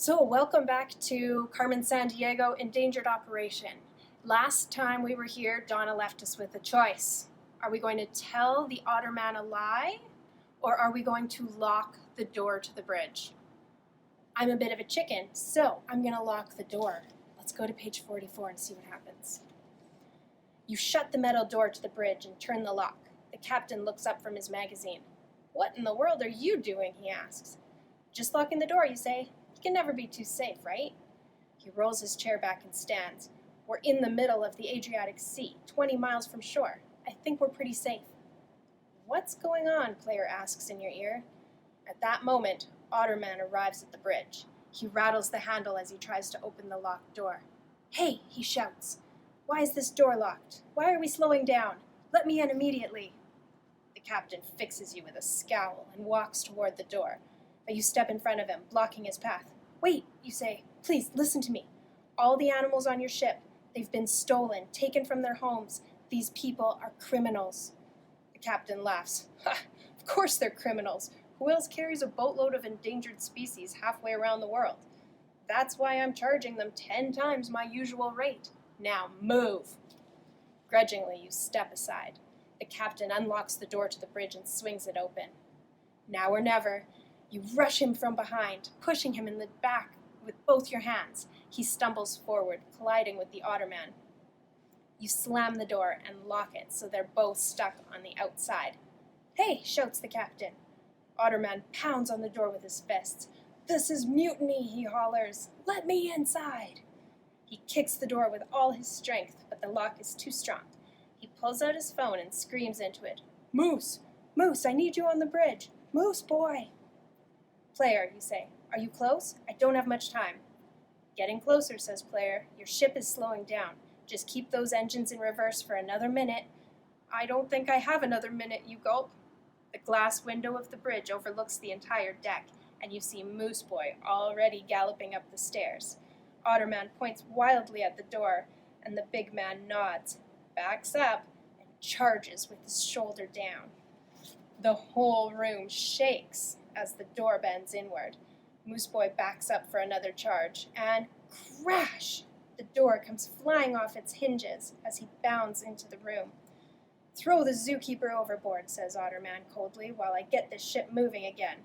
So welcome back to Carmen Sandiego, Endangered Operation. Last time we were here, Donna left us with a choice. Are we going to tell the otter man a lie, or are we going to lock the door to the bridge? I'm a bit of a chicken, so I'm going to lock the door. Let's go to page 44 and see what happens. You shut the metal door to the bridge and turn the lock. The captain looks up from his magazine. What in the world are you doing, he asks. Just locking the door, you say. You can never be too safe, right? He rolls his chair back and stands. We're in the middle of the Adriatic Sea, 20 miles from shore. I think we're pretty safe. What's going on? Player asks in your ear. At that moment, Otterman arrives at the bridge. He rattles the handle as he tries to open the locked door. Hey, he shouts. Why is this door locked? Why are we slowing down? Let me in immediately. The captain fixes you with a scowl and walks toward the door, but you step in front of him, blocking his path. Wait, you say. Please, listen to me. All the animals on your ship, they've been stolen, taken from their homes. These people are criminals. The captain laughs. Ha! Of course they're criminals. Who else carries a boatload of endangered species halfway around the world? That's why I'm charging them 10 times my usual rate. Now move. Grudgingly, you step aside. The captain unlocks the door to the bridge and swings it open. Now or never. You rush him from behind, pushing him in the back with both your hands. He stumbles forward, colliding with the otterman. You slam the door and lock it so they're both stuck on the outside. Hey, shouts the captain. Otterman pounds on the door with his fists. This is mutiny, he hollers. Let me inside. He kicks the door with all his strength, but the lock is too strong. He pulls out his phone and screams into it. Moose! Moose, I need you on the bridge. Moose, boy! Player, you say. Are you close? I don't have much time. Getting closer, says Player. Your ship is slowing down. Just keep those engines in reverse for another minute. I don't think I have another minute, you gulp. The glass window of the bridge overlooks the entire deck, and you see Moose Boy already galloping up the stairs. Otterman points wildly at the door, and the big man nods, backs up, and charges with his shoulder down. The whole room shakes as the door bends inward. Moose Boy backs up for another charge, and crash! The door comes flying off its hinges as he bounds into the room. Throw the zookeeper overboard, says Otterman coldly, while I get this ship moving again.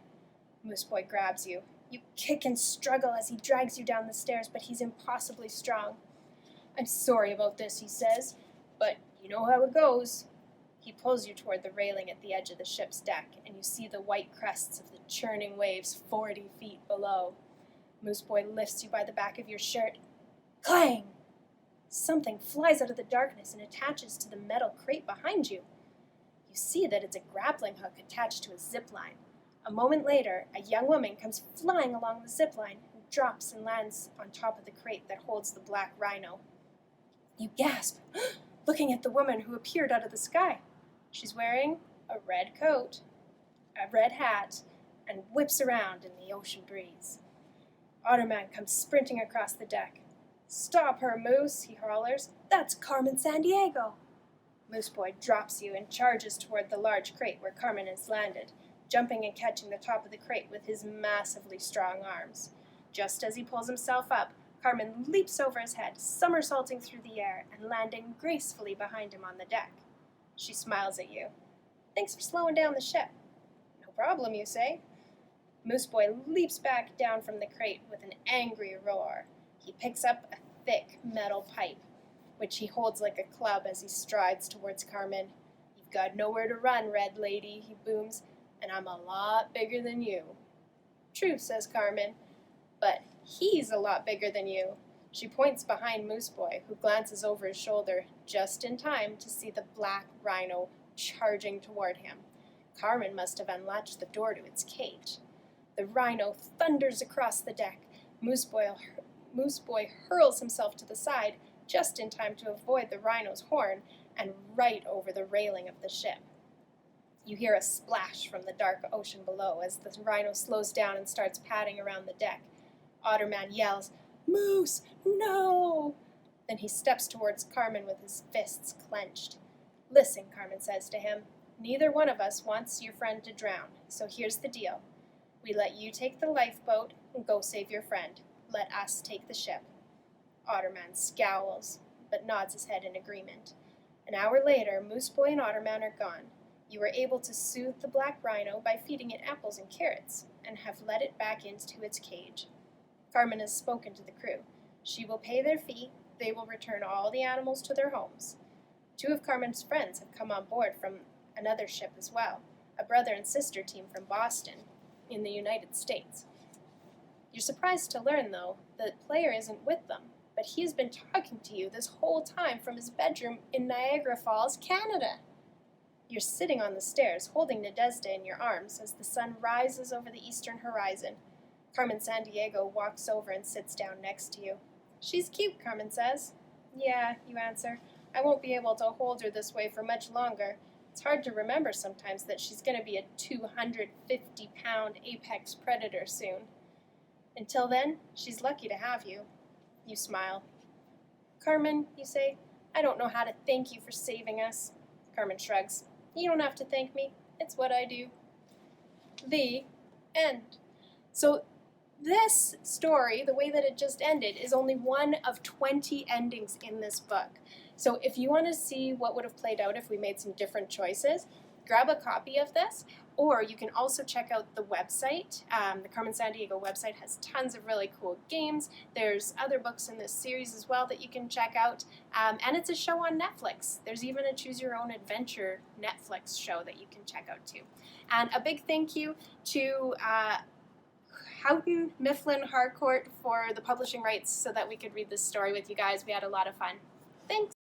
Moose Boy grabs you. You kick and struggle as he drags you down the stairs, but he's impossibly strong. I'm sorry about this, he says, but you know how it goes. He pulls you toward the railing at the edge of the ship's deck, and you see the white crests of the churning waves 40 feet below. Moose Boy lifts you by the back of your shirt. Clang! Something flies out of the darkness and attaches to the metal crate behind you. You see that it's a grappling hook attached to a zip line. A moment later, a young woman comes flying along the zip line and drops and lands on top of the crate that holds the black rhino. You gasp, looking at the woman who appeared out of the sky. She's wearing a red coat, a red hat, and whips around in the ocean breeze. Otterman comes sprinting across the deck. Stop her, Moose, he hollers. That's Carmen Sandiego. Moose Boy drops you and charges toward the large crate where Carmen has landed, jumping and catching the top of the crate with his massively strong arms. Just as he pulls himself up, Carmen leaps over his head, somersaulting through the air and landing gracefully behind him on the deck. She smiles at you. Thanks for slowing down the ship. No problem, you say. Moose Boy leaps back down from the crate with an angry roar. He picks up a thick metal pipe, which he holds like a club as he strides towards Carmen. You've got nowhere to run, Red Lady, he booms, and I'm a lot bigger than you. True, says Carmen, but he's a lot bigger than you. She points behind Moose Boy, who glances over his shoulder just in time to see the black rhino charging toward him. Carmen must have unlatched the door to its cage. The rhino thunders across the deck. Moose Boy hurls himself to the side just in time to avoid the rhino's horn and right over the railing of the ship. You hear a splash from the dark ocean below as the rhino slows down and starts padding around the deck. Otterman yells, Moose, no! Then he steps towards Carmen with his fists clenched. Listen, Carmen says to him, neither one of us wants your friend to drown, so here's the deal. We let you take the lifeboat and go save your friend. Let us take the ship. Otterman scowls, but nods his head in agreement. An hour later, Moose Boy and Otterman are gone. You were able to soothe the black rhino by feeding it apples and carrots, and have let it back into its cage. Carmen has spoken to the crew. She will pay their fee. They will return all the animals to their homes. 2 of Carmen's friends have come on board from another ship as well, a brother and sister team from Boston, in the United States. You're surprised to learn, though, that the player isn't with them, but he has been talking to you this whole time from his bedroom in Niagara Falls, Canada. You're sitting on the stairs, holding Nadezhda in your arms as the sun rises over the eastern horizon. Carmen Sandiego walks over and sits down next to you. She's cute, Carmen says. Yeah, you answer. I won't be able to hold her this way for much longer. It's hard to remember sometimes that she's going to be a 250-pound apex predator soon. Until then, she's lucky to have you. You smile. Carmen, you say, I don't know how to thank you for saving us. Carmen shrugs. You don't have to thank me. It's what I do. The end. So this story, the way that it just ended, is only one of 20 endings in this book. So if you want to see what would have played out if we made some different choices, grab a copy of this, or you can also check out the website. The Carmen Sandiego website has tons of really cool games. There's other books in this series as well that you can check out, and it's a show on Netflix. There's even a Choose Your Own Adventure Netflix show that you can check out too. And a big thank you to Houghton Mifflin Harcourt for the publishing rights so that we could read this story with you guys. We had a lot of fun. Thanks!